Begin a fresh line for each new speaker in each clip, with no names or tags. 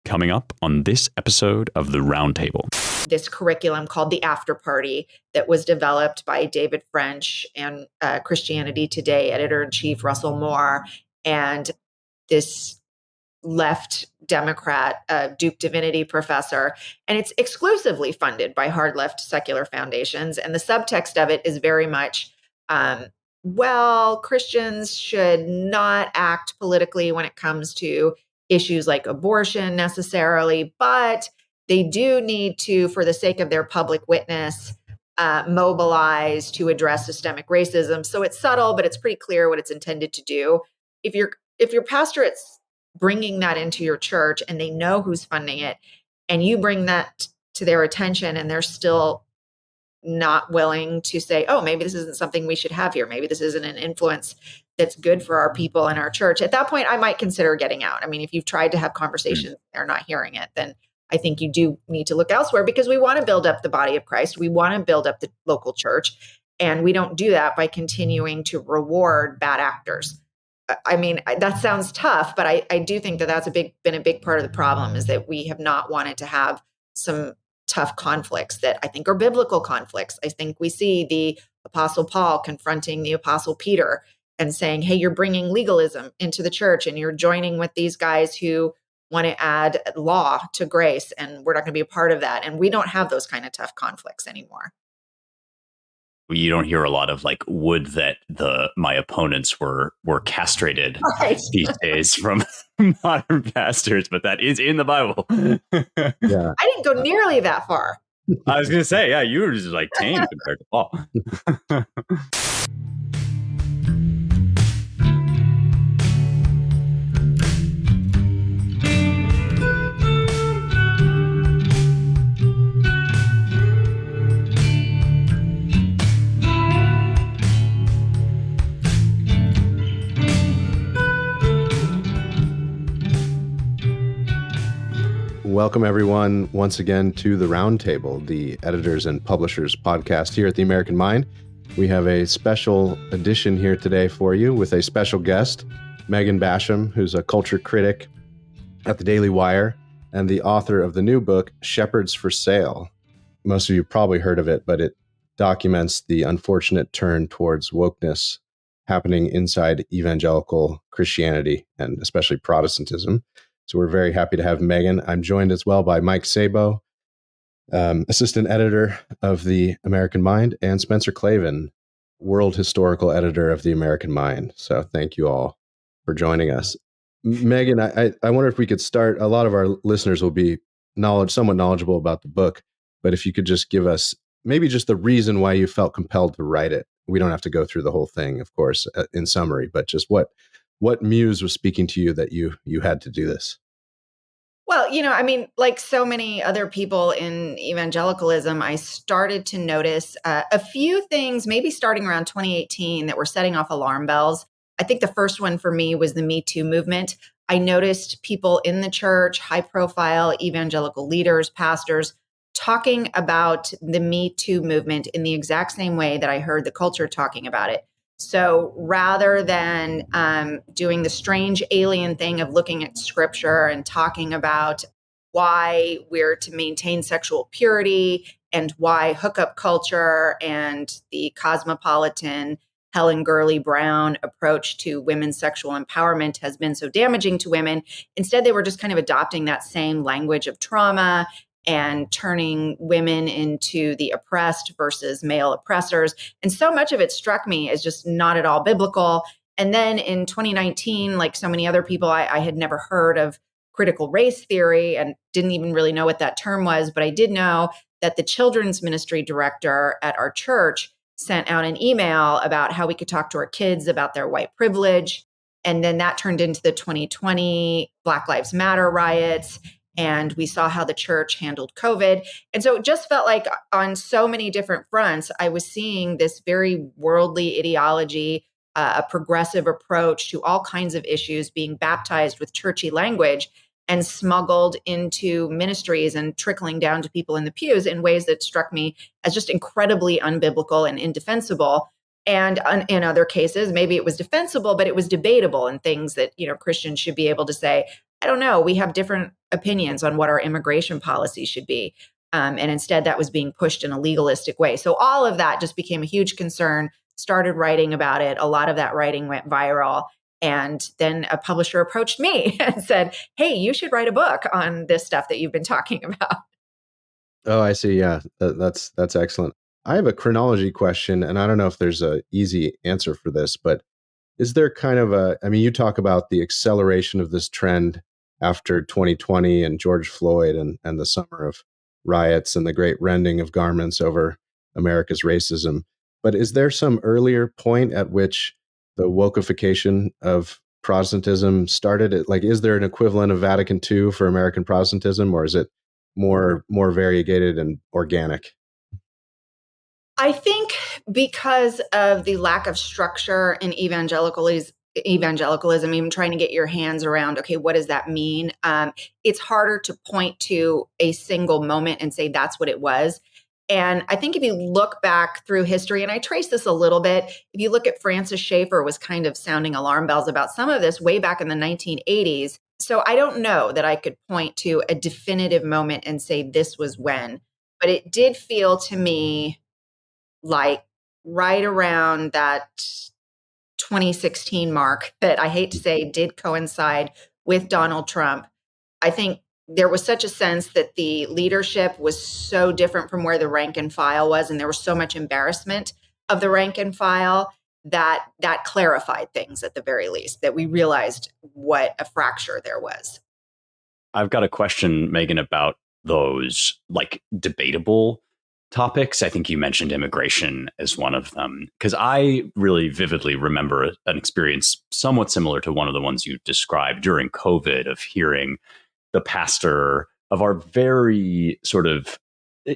coming up on this episode of the Roundtable.
This curriculum called the After Party that was developed by David French and Christianity Today editor-in-chief Russell Moore and this left Democrat, Duke Divinity professor. And it's exclusively funded by hard left secular foundations. And the subtext of it is very much, Christians should not act politically when it comes to issues like abortion necessarily, but they do need to, for the sake of their public witness, mobilize to address systemic racism. So it's subtle, but it's pretty clear what it's intended to do. If your pastorate's bringing that into your church and they know who's funding it, and you bring that to their attention and they're still not willing to say, oh, maybe this isn't something we should have here. Maybe this isn't an influence that's good for our people in our church. At that point, I might consider getting out. I mean, if you've tried to have conversations, they're not hearing it, then I think you do need to look elsewhere, because we want to build up the body of Christ. We want to build up the local church. And we don't do that by continuing to reward bad actors. I mean, that sounds tough, but I do think that that's been a big part of the problem, is that we have not wanted to have some tough conflicts that I think are biblical conflicts. I think we see the Apostle Paul confronting the Apostle Peter and saying, hey, you're bringing legalism into the church and you're joining with these guys who want to add law to grace, and we're not going to be a part of that. And we don't have those kind of tough conflicts anymore.
You don't hear a lot of like, would that my opponents were castrated these days from modern pastors, but that is in the Bible.
Yeah.
I didn't go nearly that far.
I was going to say, yeah, you were just like tame compared to Paul.
Welcome, everyone, once again to the Roundtable, the editors and publishers podcast here at the American Mind. We have a special edition here today for you with a special guest, Megan Basham, who's a culture critic at the dailywire and the author of the new book, Shepherds for Sale. Most of you probably heard of it, but it documents the unfortunate turn towards wokeness happening inside evangelical Christianity and especially Protestantism. So we're very happy to have Megan. I'm joined as well by Mike Sabo, assistant editor of the American Mind, and Spencer Clavin, world historical editor of the American Mind. So thank you all for joining us. Megan, I wonder if we could start. A lot of our listeners will be somewhat knowledgeable about the book, but if you could just give us maybe just the reason why you felt compelled to write it. We don't have to go through the whole thing, of course, in summary, but just what muse was speaking to you that you had to do this?
Well, I mean, like so many other people in evangelicalism, I started to notice a few things, maybe starting around 2018, that were setting off alarm bells. I think the first one for me was the Me Too movement. I noticed people in the church, high-profile evangelical leaders, pastors, talking about the Me Too movement in the exact same way that I heard the culture talking about it. So rather than doing the strange alien thing of looking at scripture and talking about why we're to maintain sexual purity and why hookup culture and the cosmopolitan Helen Gurley Brown approach to women's sexual empowerment has been so damaging to women, instead they were just kind of adopting that same language of trauma and turning women into the oppressed versus male oppressors. And so much of it struck me as just not at all biblical. And then in 2019, like so many other people, I had never heard of critical race theory and didn't even really know what that term was. But I did know that the children's ministry director at our church sent out an email about how we could talk to our kids about their white privilege. And then that turned into the 2020 Black Lives Matter riots. And we saw how the church handled COVID. And so it just felt like on so many different fronts, I was seeing this very worldly ideology, a progressive approach to all kinds of issues being baptized with churchy language and smuggled into ministries and trickling down to people in the pews in ways that struck me as just incredibly unbiblical and indefensible. And in other cases, maybe it was defensible, but it was debatable, and things that, Christians should be able to say, I don't know, we have different opinions on what our immigration policy should be. And instead that was being pushed in a legalistic way. So all of that just became a huge concern, started writing about it. A lot of that writing went viral. And then a publisher approached me and said, hey, you should write a book on this stuff that you've been talking about.
Oh, I see. Yeah, that's excellent. I have a chronology question, and I don't know if there's an easy answer for this, but is there kind of you talk about the acceleration of this trend after 2020 and George Floyd and the summer of riots and the great rending of garments over America's racism. But is there some earlier point at which the wokeification of Protestantism started? Like, is there an equivalent of Vatican II for American Protestantism, or is it more variegated and organic?
I think because of the lack of structure in evangelicalism, even trying to get your hands around, okay, what does that mean? It's harder to point to a single moment and say that's what it was. And I think if you look back through history, and I trace this a little bit, if you look at Francis Schaeffer was kind of sounding alarm bells about some of this way back in the 1980s. So I don't know that I could point to a definitive moment and say this was when, but it did feel to me like right around that 2016 mark that I hate to say did coincide with Donald Trump. I think there was such a sense that the leadership was so different from where the rank and file was, and there was so much embarrassment of the rank and file that clarified things at the very least, that we realized what a fracture there was.
I've got a question, Megan, about those like debatable topics. I think you mentioned immigration as one of them, because I really vividly remember an experience somewhat similar to one of the ones you described during COVID of hearing the pastor of our very sort of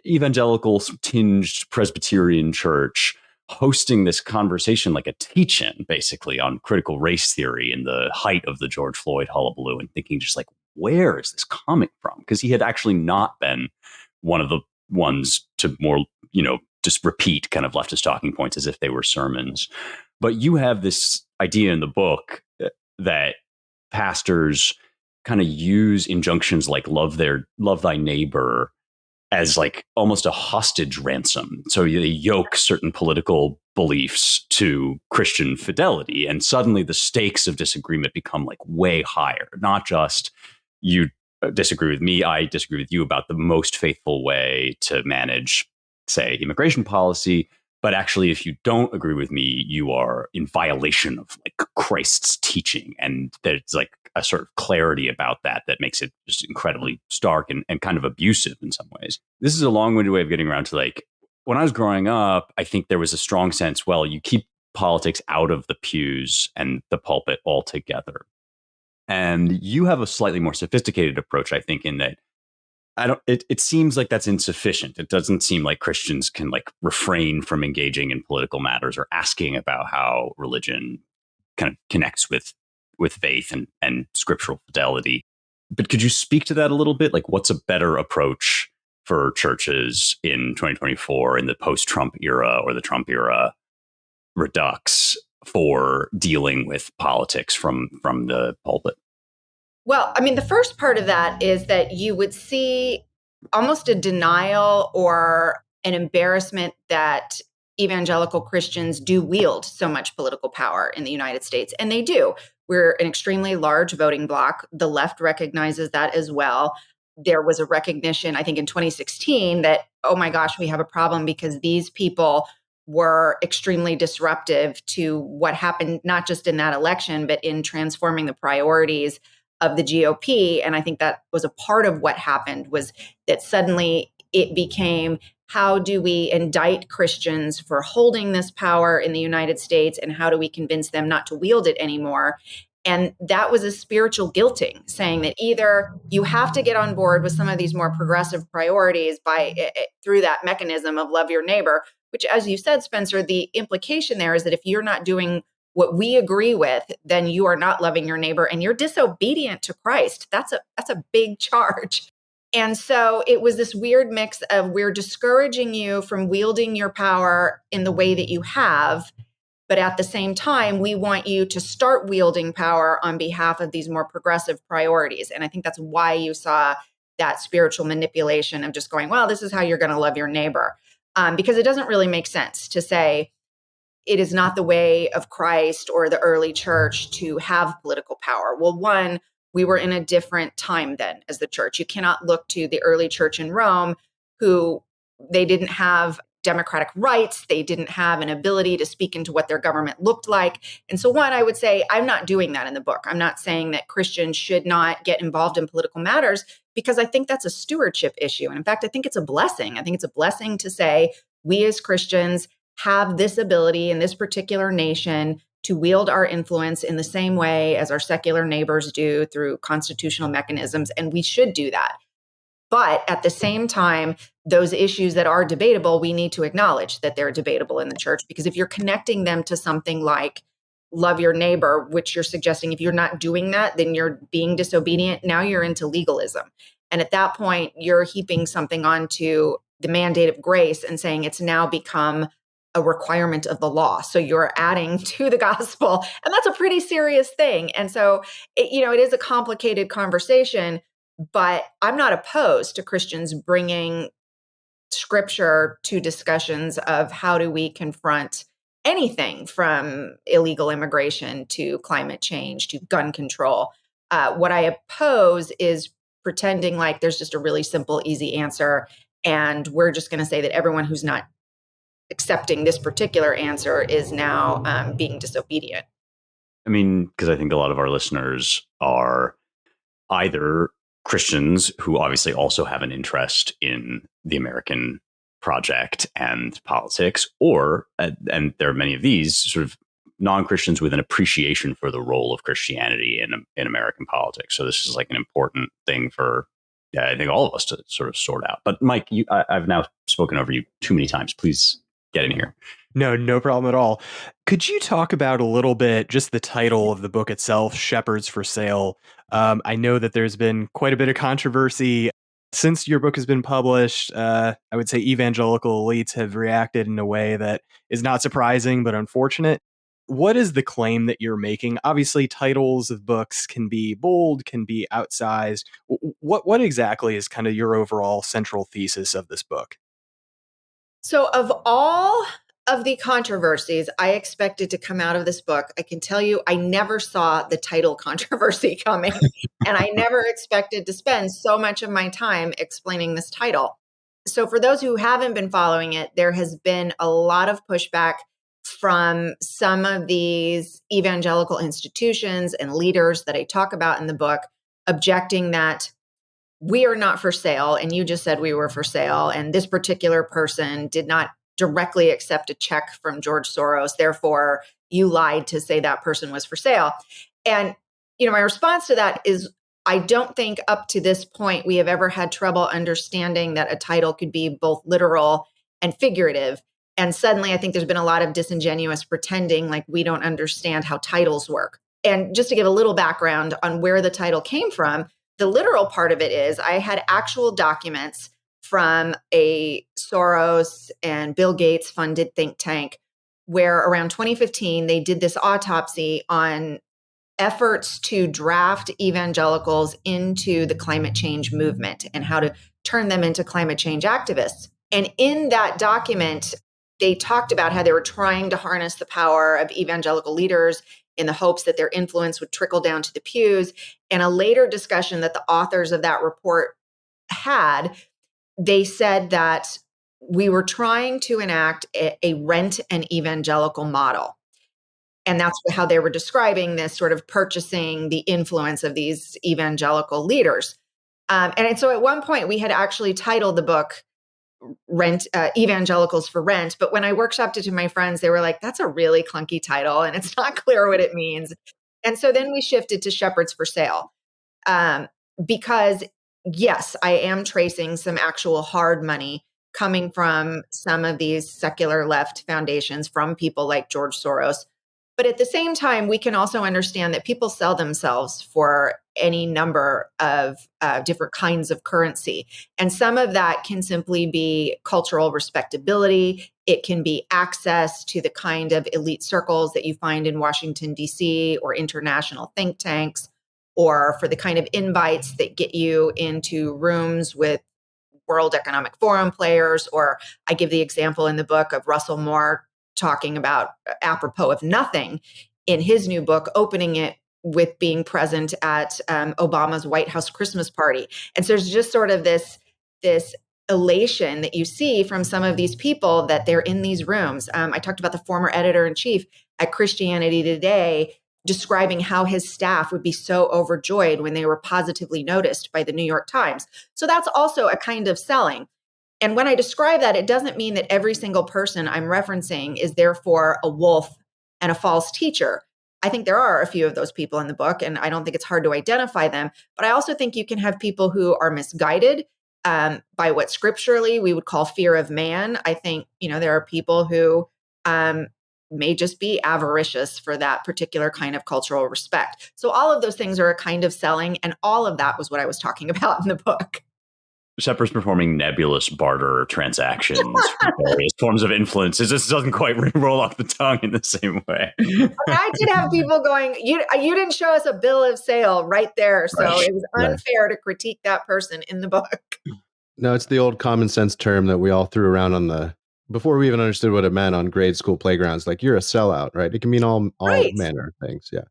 evangelical tinged Presbyterian church hosting this conversation, like a teach-in basically on critical race theory in the height of the George Floyd hullabaloo, and thinking just like, where is this coming from? Because he had actually not been one of the ones to more, just repeat kind of leftist talking points as if they were sermons. But you have this idea in the book that pastors kind of use injunctions like love thy neighbor as like almost a hostage ransom. So they yoke certain political beliefs to Christian fidelity, and suddenly the stakes of disagreement become like way higher. Not just you disagree with me, I disagree with you about the most faithful way to manage, say, immigration policy. But actually, if you don't agree with me, you are in violation of like Christ's teaching. And there's like a sort of clarity about that makes it just incredibly stark and kind of abusive in some ways. This is a long-winded way of getting around to like, when I was growing up, I think there was a strong sense, well, you keep politics out of the pews and the pulpit altogether. And you have a slightly more sophisticated approach, I think, in that it seems like that's insufficient. It doesn't seem like Christians can like refrain from engaging in political matters or asking about how religion kind of connects with faith and scriptural fidelity. But could you speak to that a little bit? Like, what's a better approach for churches in 2024 in the post-Trump era or the Trump era redux for dealing with politics from the pulpit?
Well, I mean, the first part of that is that you would see almost a denial or an embarrassment that evangelical Christians do wield so much political power in the United States. And they do. We're an extremely large voting bloc. The left recognizes that as well. There was a recognition, I think in 2016, that, oh my gosh, we have a problem because these people were extremely disruptive to what happened, not just in that election, but in transforming the priorities of the GOP. And I think that was a part of what happened, was that suddenly it became, how do we indict Christians for holding this power in the United States, and how do we convince them not to wield it anymore? And that was a spiritual guilting, saying that either you have to get on board with some of these more progressive priorities through that mechanism of love your neighbor, which, as you said, Spencer, the implication there is that if you're not doing what we agree with, then you are not loving your neighbor and you're disobedient to Christ. That's a big charge. And so it was this weird mix of, we're discouraging you from wielding your power in the way that you have, But at the same time, we want you to start wielding power on behalf of these more progressive priorities. And I think that's why you saw that spiritual manipulation of just going, well, this is how you're going to love your neighbor. Because it doesn't really make sense to say it is not the way of Christ or the early church to have political power. Well, one, we were in a different time then as the church. You cannot look to the early church in Rome, who they didn't have democratic rights. They didn't have an ability to speak into what their government looked like. And so one, I would say, I'm not doing that in the book. I'm not saying that Christians should not get involved in political matters, because I think that's a stewardship issue. And in fact, I think it's a blessing. I think it's a blessing to say we as Christians have this ability in this particular nation to wield our influence in the same way as our secular neighbors do through constitutional mechanisms. And we should do that. But at the same time, those issues that are debatable, we need to acknowledge that they're debatable in the church, because if you're connecting them to something like love your neighbor, which you're suggesting, if you're not doing that, then you're being disobedient. Now you're into legalism. And at that point, you're heaping something onto the mandate of grace and saying it's now become a requirement of the law. So you're adding to the gospel, and that's a pretty serious thing. And so, it is a complicated conversation, but I'm not opposed to Christians bringing scripture to discussions of how do we confront anything from illegal immigration to climate change to gun control. What I oppose is pretending like there's just a really simple, easy answer, and we're just going to say that everyone who's not accepting this particular answer is now being disobedient.
I mean, because I think a lot of our listeners are either Christians who obviously also have an interest in the American project and politics, or, and there are many of these sort of non-Christians with an appreciation for the role of Christianity in American politics. So this is like an important thing for, I think, all of us to sort of sort out. But Mike, I've now spoken over you too many times. Please get in here.
No problem at all. Could you talk about a little bit just the title of the book itself, Shepherds for Sale? I know that there's been quite a bit of controversy since your book has been published. I would say evangelical elites have reacted in a way that is not surprising, but unfortunate. What is the claim that you're making? Obviously, titles of books can be bold, can be outsized. What exactly is kind of your overall central thesis of this book?
So of all of the controversies I expected to come out of this book, I can tell you I never saw the title controversy coming. And I never expected to spend so much of my time explaining this title. So for those who haven't been following it, there has been a lot of pushback from some of these evangelical institutions and leaders that I talk about in the book, objecting that we are not for sale, and you just said we were for sale, and this particular person did not directly accept a check from George Soros, therefore you lied to say that person was for sale. And my response to that is, I don't think up to this point we have ever had trouble understanding that a title could be both literal and figurative. And suddenly I think there's been a lot of disingenuous pretending like we don't understand how titles work. And just to give a little background on where the title came from, the literal part of it is I had actual documents from a Soros and Bill Gates funded think tank where around 2015, they did this autopsy on efforts to draft evangelicals into the climate change movement and how to turn them into climate change activists. And in that document, they talked about how they were trying to harness the power of evangelical leaders in the hopes that their influence would trickle down to the pews. And a later discussion that the authors of that report had, they said that we were trying to enact a rent and evangelical model. And that's how they were describing this sort of purchasing the influence of these evangelical leaders. And so at one point we had actually titled the book Rent, Evangelicals for Rent. But when I workshopped it to my friends, they were like, that's a really clunky title and it's not clear what it means. And so then we shifted to Shepherds for Sale. Because yes, I am tracing some actual hard money coming from some of these secular left foundations from people like George Soros, But at the same time, we can also understand that people sell themselves for any number of different kinds of currency. And some of that can simply be cultural respectability. It can be access to the kind of elite circles that you find in Washington, D.C., or international think tanks, or for the kind of invites that get you into rooms with World Economic Forum players. Or I give the example in the book of Russell Moore talking about, apropos of nothing, in his new book, opening it with being present at Obama's White House Christmas party. And so there's just sort of this elation that you see from some of these people that they're in these rooms. I talked about the former editor-in-chief at Christianity Today describing how his staff would be so overjoyed when they were positively noticed by the New York Times. So that's also a kind of selling. And when I describe that, it doesn't mean that every single person I'm referencing is therefore a wolf and a false teacher. I think there are a few of those people in the book, and I don't think it's hard to identify them. But I also think you can have people who are misguided by what scripturally we would call fear of man. I think, there are people who may just be avaricious for that particular kind of cultural respect. So all of those things are a kind of selling, and all of that was what I was talking about in the book.
Shepard's performing nebulous barter transactions for various forms of influence. It just doesn't quite roll off the tongue in the same way.
I did have people going, you didn't show us a bill of sale right there. So
Right.
It was unfair to critique that person in the book.
No, it's the old common sense term that we all threw around before we even understood what it meant on grade school playgrounds. Like, you're a sellout, right? It can mean all
Right.
manner of things. Yeah.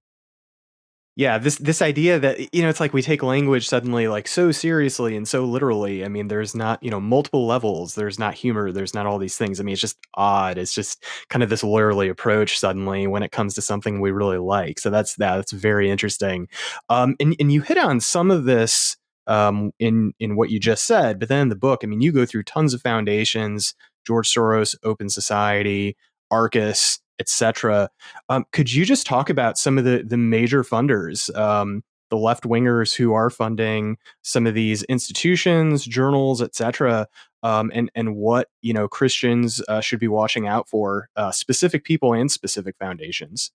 Yeah, this idea that, it's like we take language suddenly like so seriously and so literally. I mean, there's not, multiple levels. There's not humor. There's not all these things. I mean, it's just odd. It's just kind of this lawyerly approach suddenly when it comes to something we really like. So that's very interesting. And you hit on some of this in what you just said, but then in the book, I mean, you go through tons of foundations: George Soros, Open Society, Arcus, etc. Could you just talk about some of the major funders, the left wingers who are funding some of these institutions, journals, etc., and what Christians should be watching out for, specific people and specific foundations?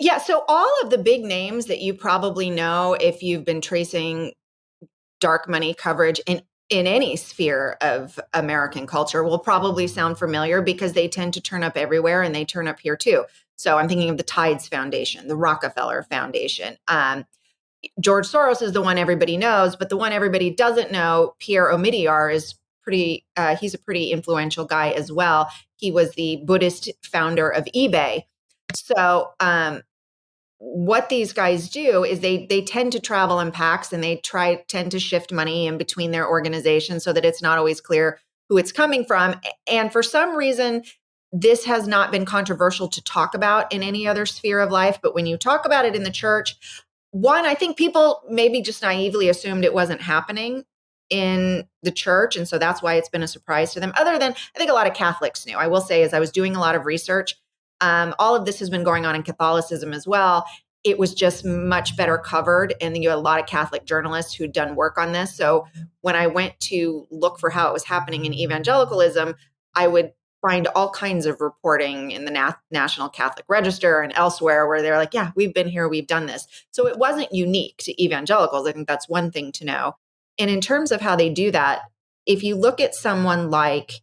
Yeah. So all of the big names that you probably know if you've been tracing dark money coverage in any sphere of American culture will probably sound familiar because they tend to turn up everywhere, and they turn up here too. So I'm thinking of the Tides Foundation, the Rockefeller Foundation. George Soros is the one everybody knows, but the one everybody doesn't know, Pierre Omidyar, is he's a pretty influential guy as well. He was the Buddhist founder of eBay. So what these guys do is they tend to travel in packs, and they tend to shift money in between their organizations so that it's not always clear who it's coming from. And for some reason, this has not been controversial to talk about in any other sphere of life. But when you talk about it in the church, one, I think people maybe just naively assumed it wasn't happening in the church. And so that's why it's been a surprise to them. Other than, I think a lot of Catholics knew. I will say, as I was doing a lot of research, all of this has been going on in Catholicism as well. It was just much better covered. And you had a lot of Catholic journalists who'd done work on this. So when I went to look for how it was happening in evangelicalism, I would find all kinds of reporting in the National Catholic Register and elsewhere where they're like, yeah, we've been here, we've done this. So it wasn't unique to evangelicals. I think that's one thing to know. And in terms of how they do that, if you look at someone like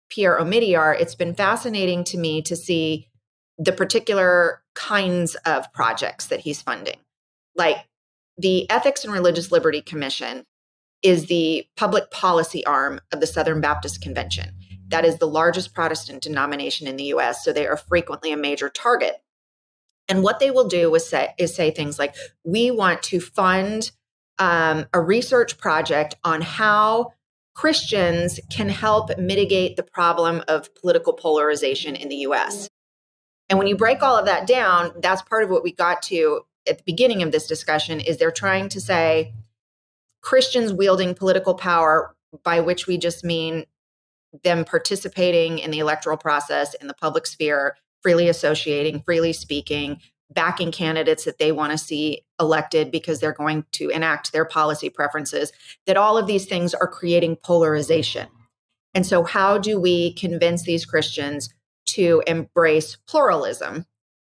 Pierre Omidyar, it's been fascinating to me to see the particular kinds of projects that he's funding. Like the Ethics and Religious Liberty Commission is the public policy arm of the Southern Baptist Convention. That is the largest Protestant denomination in the US, so they are frequently a major target. And what they will do is say things like, we want to fund a research project on how Christians can help mitigate the problem of political polarization in the US. And when you break all of that down, that's part of what we got to at the beginning of this discussion, is they're trying to say Christians wielding political power, by which we just mean them participating in the electoral process, in the public sphere, freely associating, freely speaking, backing candidates that they want to see elected because they're going to enact their policy preferences, that all of these things are creating polarization. And so how do we convince these Christians to embrace pluralism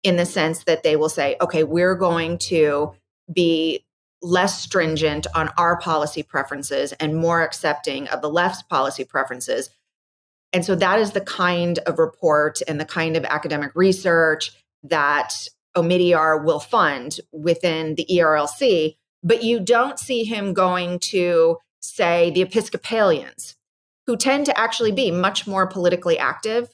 in the sense that they will say, okay, we're going to be less stringent on our policy preferences and more accepting of the left's policy preferences. And so that is the kind of report and the kind of academic research that Omidyar will fund within the ERLC. But you don't see him going to, say, the Episcopalians, who tend to actually be much more politically active,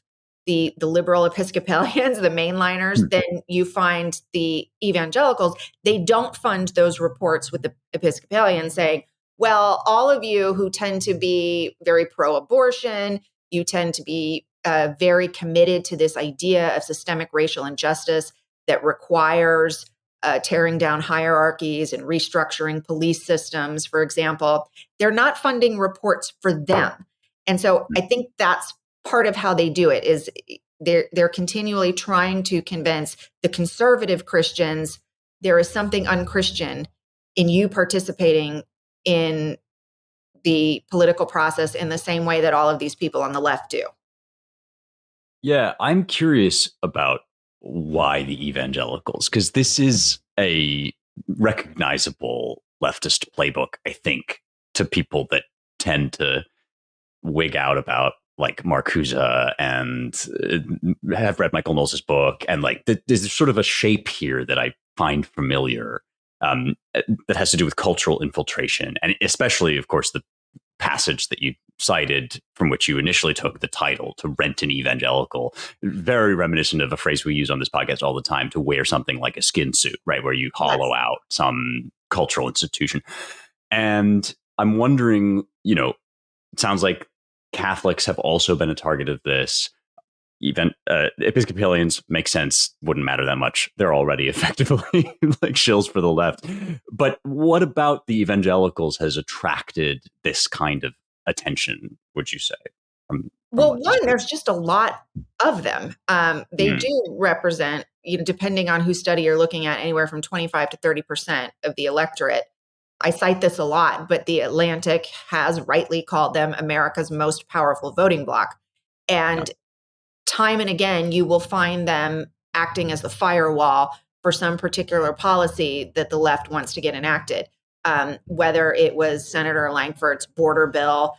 the liberal Episcopalians, the mainliners, than you find the evangelicals. They don't fund those reports with the Episcopalians saying, well, all of you who tend to be very pro-abortion, you tend to be very committed to this idea of systemic racial injustice that requires tearing down hierarchies and restructuring police systems, for example. They're not funding reports for them. And so I think that's part of how they do it, is they're continually trying to convince the conservative Christians there is something unchristian in you participating in the political process in the same way that all of these people on the left do.
Yeah, I'm curious about why the evangelicals, because this is a recognizable leftist playbook, I think, to people that tend to wig out about like Marcuse and have read Michael Knowles' book. And like there's sort of a shape here that I find familiar that has to do with cultural infiltration. And especially, of course, the passage that you cited from which you initially took the title, to rent an evangelical, very reminiscent of a phrase we use on this podcast all the time, to wear something like a skin suit, right? Where you hollow out some cultural institution. And I'm wondering, it sounds like Catholics have also been a target of this. Even Episcopalians, make sense, wouldn't matter that much. They're already effectively like shills for the left. But what about the evangelicals has attracted this kind of attention, would you say?
Well, one, there's just a lot of them. They do represent, depending on whose study you're looking at, anywhere from 25 to 30% of the electorate. I cite this a lot, but The Atlantic has rightly called them America's most powerful voting bloc. And time and again, you will find them acting as the firewall for some particular policy that the left wants to get enacted. Whether it was Senator Langford's border bill,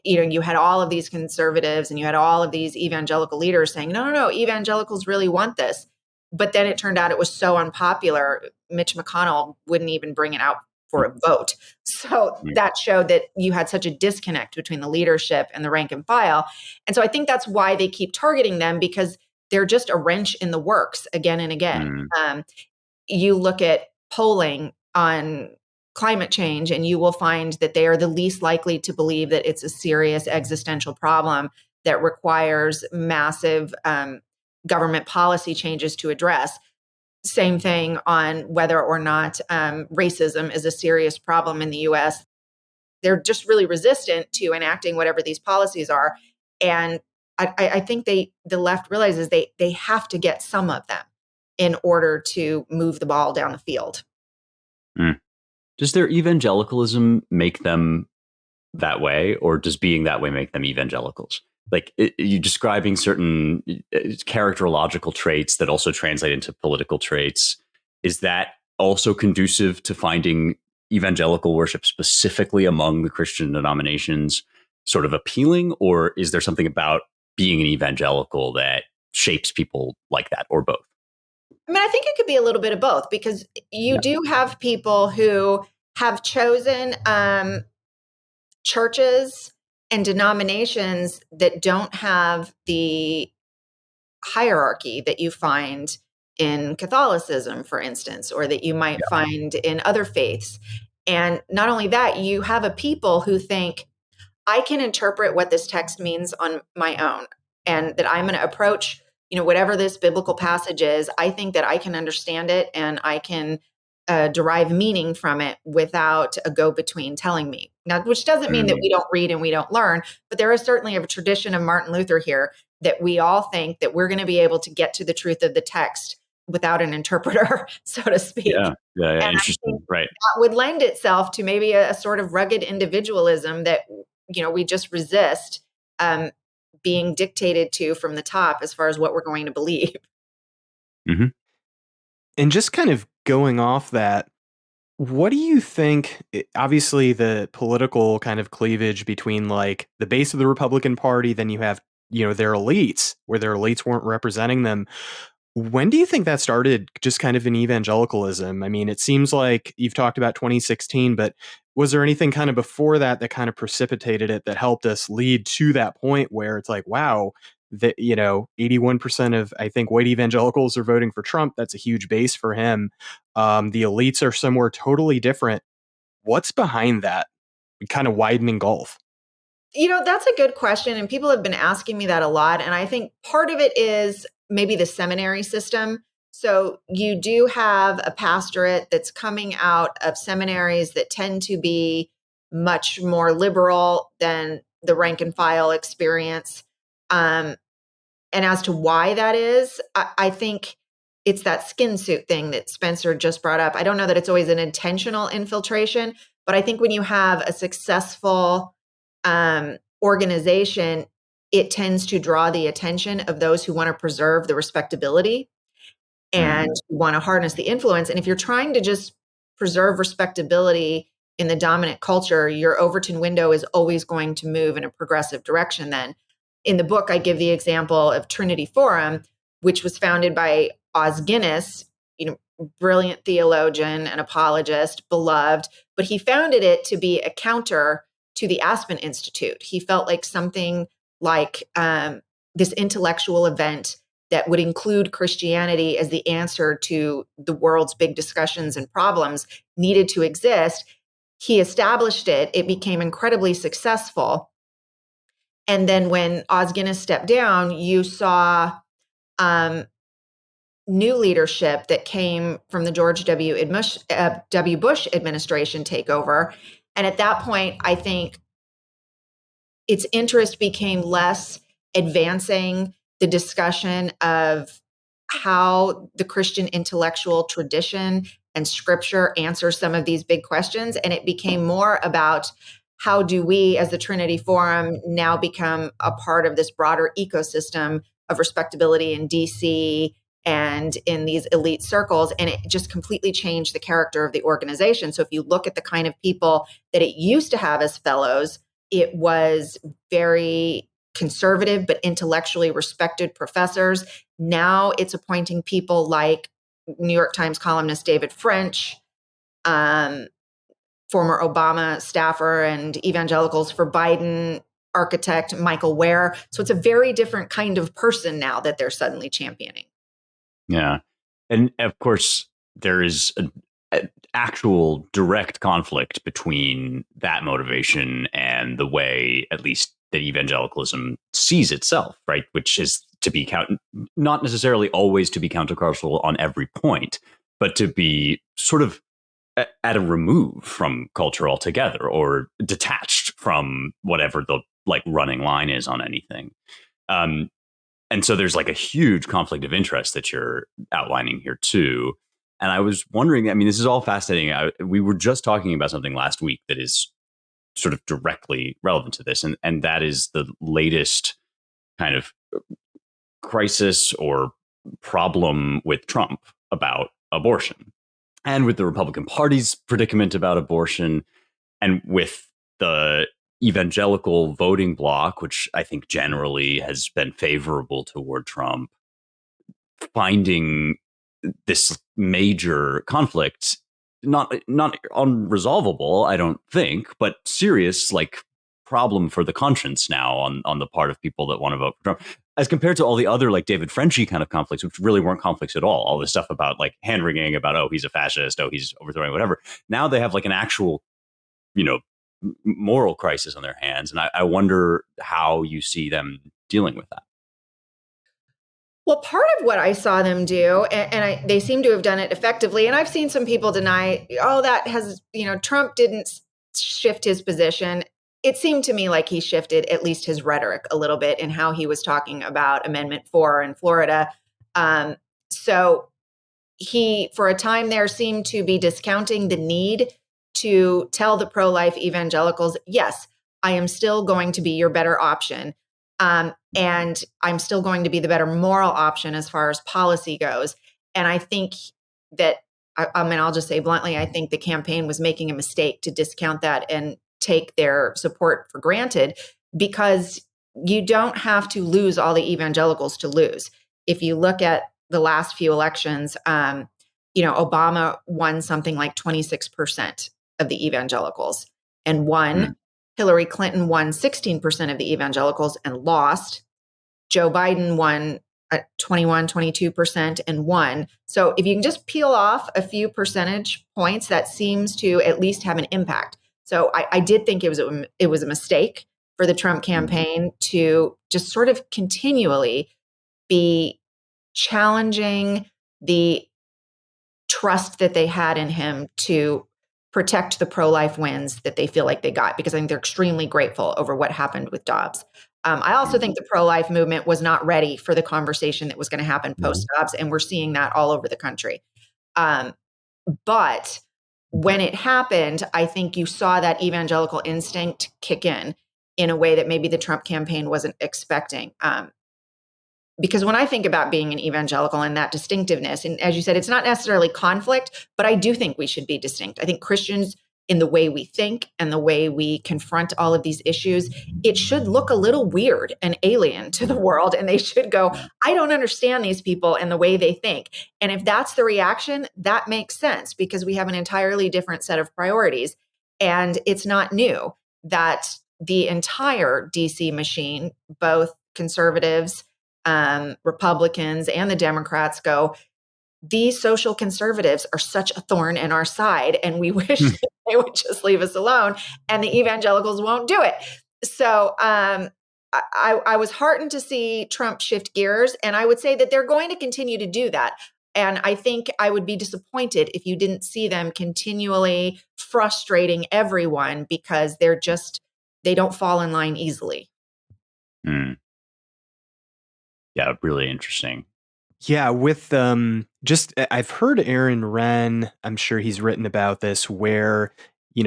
you had all of these conservatives and you had all of these evangelical leaders saying, no, evangelicals really want this. But then it turned out it was so unpopular, Mitch McConnell wouldn't even bring it out for a vote. So that showed that you had such a disconnect between the leadership and the rank and file. And so I think that's why they keep targeting them, because they're just a wrench in the works again and again. You look at polling on climate change and you will find that they are the least likely to believe that it's a serious existential problem that requires massive government policy changes to address. Same thing on whether or not racism is a serious problem in the US. They're just really resistant to enacting whatever these policies are. And I think the left realizes they have to get some of them in order to move the ball down the field.
Does their evangelicalism make them that way, or does being that way make them evangelicals? Like, you're describing certain characterological traits that also translate into political traits. Is that also conducive to finding evangelical worship specifically among the Christian denominations sort of appealing? Or is there something about being an evangelical that shapes people like that, or both?
I mean, I think it could be a little bit of both, because you do have people who have chosen churches and denominations that don't have the hierarchy that you find in Catholicism, for instance, or that you might find in other faiths. And not only that, you have a people who think, I can interpret what this text means on my own, and that I'm going to approach, whatever this biblical passage is, I think that I can understand it and I can derive meaning from it without a go-between telling me. Now, which doesn't mean that we don't read and we don't learn, but there is certainly a tradition of Martin Luther here that we all think that we're going to be able to get to the truth of the text without an interpreter, so to speak.
Yeah, interesting, right.
That would lend itself to maybe a sort of rugged individualism that, we just resist being dictated to from the top as far as what we're going to believe.
And just kind of going off that, what do you think? Obviously, the political kind of cleavage between like the base of the Republican Party, then you have, their elites, where their elites weren't representing them. When do you think that started just kind of in evangelicalism? I mean, it seems like you've talked about 2016, but was there anything kind of before that that kind of precipitated it that helped us lead to that point where it's like, wow, that, 81% of, I think, white evangelicals are voting for Trump. That's a huge base for him. The elites are somewhere totally different. What's behind that kind of widening gulf?
That's a good question. And people have been asking me that a lot. And I think part of it is maybe the seminary system. So you do have a pastorate that's coming out of seminaries that tend to be much more liberal than the rank and file experience. And as to why that is, I think it's that skin suit thing that Spencer just brought up. I don't know that it's always an intentional infiltration, but I think when you have a successful organization, it tends to draw the attention of those who want to preserve the respectability and want to harness the influence. And if you're trying to just preserve respectability in the dominant culture, your Overton window is always going to move in a progressive direction then. In the book, I give the example of Trinity Forum, which was founded by Os Guinness, brilliant theologian and apologist, beloved, but he founded it to be a counter to the Aspen Institute. He felt like something like this intellectual event that would include Christianity as the answer to the world's big discussions and problems needed to exist. He established it. It became incredibly successful. And then when Os Guinness stepped down, you saw new leadership that came from the George W. Bush administration take over. And at that point, I think its interest became less advancing the discussion of how the Christian intellectual tradition and scripture answer some of these big questions. And it became more about how do we, as the Trinity Forum, now become a part of this broader ecosystem of respectability in DC and in these elite circles. And it just completely changed the character of the organization. So if you look at the kind of people that it used to have as fellows, it was very conservative, but intellectually respected professors. Now it's appointing people like New York Times columnist David French, former Obama staffer and Evangelicals for Biden architect Michael Ware. So it's a very different kind of person now that they're suddenly championing.
Yeah. And of course, there is an actual direct conflict between that motivation and the way, at least, that evangelicalism sees itself, right? Which is to be not necessarily always to be countercultural on every point, but to be sort of at a remove from culture altogether, or detached from whatever the running line is on anything. And so there's a huge conflict of interest that you're outlining here too. And I was wondering, I mean, this is all fascinating. We were just talking about something last week that is sort of directly relevant to this. And that is the latest kind of crisis or problem with Trump about abortion, and with the Republican Party's predicament about abortion, and with the evangelical voting bloc, which I think generally has been favorable toward Trump, finding this major conflict not unresolvable, I don't think, but serious problem for the conscience now on the part of people that want to vote for Trump, as compared to all the other David Frenchy kind of conflicts, which really weren't conflicts at all. All this stuff about hand wringing about, oh, he's a fascist, oh, he's overthrowing whatever. Now they have an actual, moral crisis on their hands. And I wonder how you see them dealing with that.
Well, part of what I saw them do, and they seem to have done it effectively, and I've seen some people deny, that has, Trump didn't shift his position. It seemed to me like he shifted at least his rhetoric a little bit in how he was talking about Amendment 4 in Florida. So he, for a time there, seemed to be discounting the need to tell the pro-life evangelicals, yes, I am still going to be your better option. And I'm still going to be the better moral option as far as policy goes. And I think that, I mean, I'll just say bluntly, I think the campaign was making a mistake to discount that and take their support for granted, because you don't have to lose all the evangelicals to lose. If you look at the last few elections, Obama won something like 26% of the evangelicals and won. Hillary Clinton won 16% of the evangelicals and lost. Joe Biden won 21, 22% and won. So if you can just peel off a few percentage points, that seems to at least have an impact. So I did think it was a mistake for the Trump campaign to just sort of continually be challenging the trust that they had in him to protect the pro-life wins that they feel like they got, because I think they're extremely grateful over what happened with Dobbs. I also think the pro-life movement was not ready for the conversation that was going to happen post-Dobbs, and we're seeing that all over the country. But when it happened, I think you saw that evangelical instinct kick in a way that maybe the Trump campaign wasn't expecting. Because when I think about being an evangelical and that distinctiveness, and as you said, it's not necessarily conflict, but I do think we should be distinct. I think Christians, in the way we think and the way we confront all of these issues, it should look a little weird and alien to the world. And they should go, I don't understand these people and the way they think. And if that's the reaction, that makes sense, because we have an entirely different set of priorities. And it's not new that the entire DC machine, both conservatives, Republicans and the Democrats, go, these social conservatives are such a thorn in our side, and we wish that they would just leave us alone, and the evangelicals won't do it. So I was heartened to see Trump shift gears, and I would say that they're going to continue to do that. And I think I would be disappointed if you didn't see them continually frustrating everyone, because they don't fall in line easily.
Yeah, really interesting.
Yeah, with I've heard Aaron Renn, I'm sure he's written about this, where,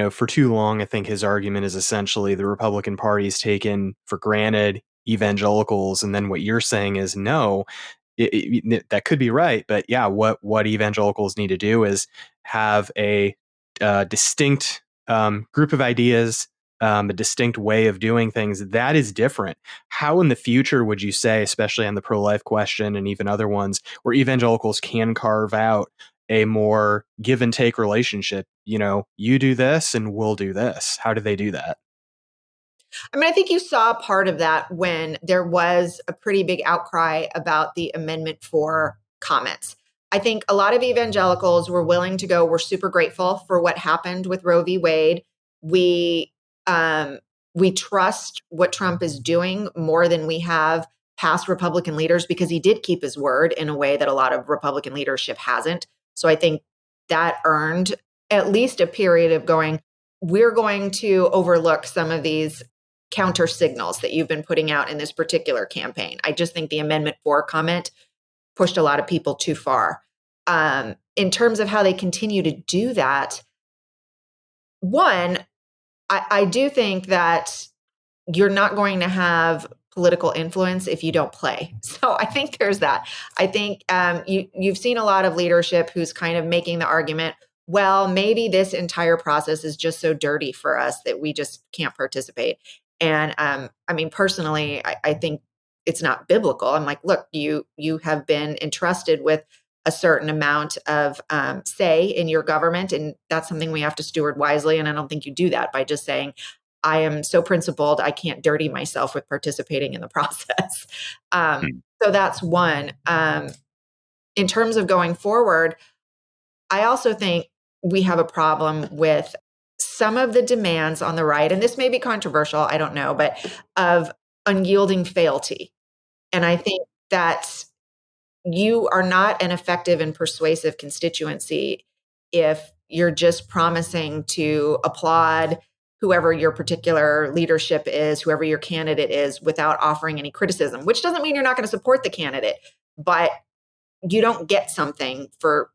for too long, I think his argument is essentially the Republican Party's taken for granted evangelicals, and then what you're saying is no, that could be right, but yeah, what evangelicals need to do is have a distinct group of ideas, a distinct way of doing things that is different. How in the future would you say, especially on the pro-life question and even other ones, where evangelicals can carve out a more give and take relationship? You do this and we'll do this. How do they do that?
I mean, I think you saw part of that when there was a pretty big outcry about the Amendment 4 comments. I think a lot of evangelicals were willing to go, we're super grateful for what happened with Roe v. Wade. We trust what Trump is doing more than we have past Republican leaders, because he did keep his word in a way that a lot of Republican leadership hasn't. So I think that earned at least a period of going, we're going to overlook some of these counter signals that you've been putting out in this particular campaign. I just think the Amendment 4 comment pushed a lot of people too far. In terms of how they continue to do that, one, I do think that you're not going to have political influence if you don't play. So I think there's that. I think you've seen a lot of leadership who's kind of making the argument, well, maybe this entire process is just so dirty for us that we just can't participate. And I mean, personally, I think it's not biblical. I'm like, look, you have been entrusted with a certain amount of say in your government, and that's something we have to steward wisely. And I don't think you do that by just saying, I am so principled, I can't dirty myself with participating in the process. So that's one. In terms of going forward, I also think we have a problem with some of the demands on the right, and this may be controversial, I don't know, but of unyielding fealty. And I think that you are not an effective and persuasive constituency if you're just promising to applaud whoever your particular leadership is, whoever your candidate is, without offering any criticism, which doesn't mean you're not going to support the candidate, but you don't get something for,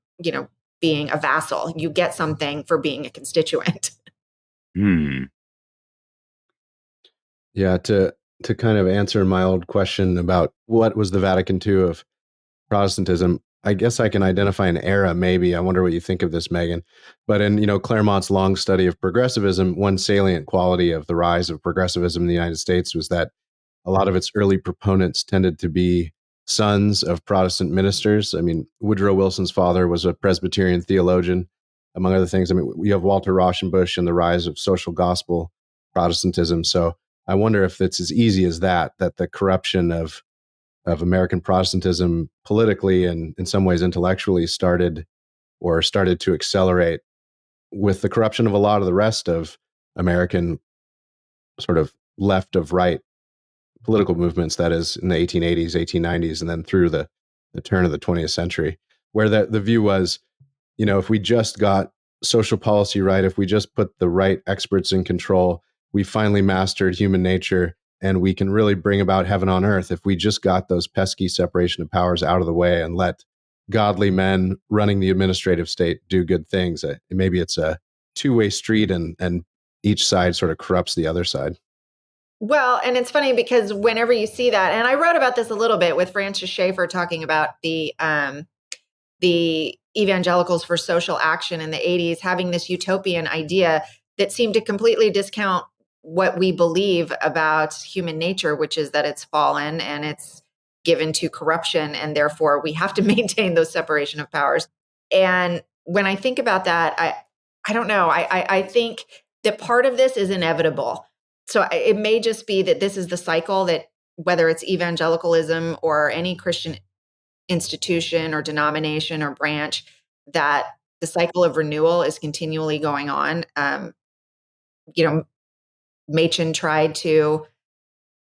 being a vassal. You get something for being a constituent.
Yeah, to kind of answer my old question about what was the Vatican II of Protestantism, I guess I can identify an era, maybe. I wonder what you think of this, Megan. But in, Claremont's long study of progressivism, one salient quality of the rise of progressivism in the United States was that a lot of its early proponents tended to be sons of Protestant ministers. I mean, Woodrow Wilson's father was a Presbyterian theologian, among other things. I mean, we have Walter Rauschenbusch and the rise of social gospel Protestantism. So I wonder if it's as easy as that the corruption of American Protestantism politically and in some ways intellectually started to accelerate with the corruption of a lot of the rest of American sort of left of right political movements, that is in the 1880s, 1890s, and then through the turn of the 20th century, where the view was, if we just got social policy right, if we just put the right experts in control, we finally mastered human nature and we can really bring about heaven on earth if we just got those pesky separation of powers out of the way and let godly men running the administrative state do good things. Maybe it's a two-way street and each side sort of corrupts the other side.
Well, and it's funny because whenever you see that, and I wrote about this a little bit with Francis Schaeffer talking about the Evangelicals for Social Action in the 80s, having this utopian idea that seemed to completely discount what we believe about human nature, which is that it's fallen and it's given to corruption, and therefore we have to maintain those separation of powers. And when I think about that, I don't know. I think that part of this is inevitable. So it may just be that this is the cycle that, whether it's evangelicalism or any Christian institution or denomination or branch, that the cycle of renewal is continually going on. Machen tried to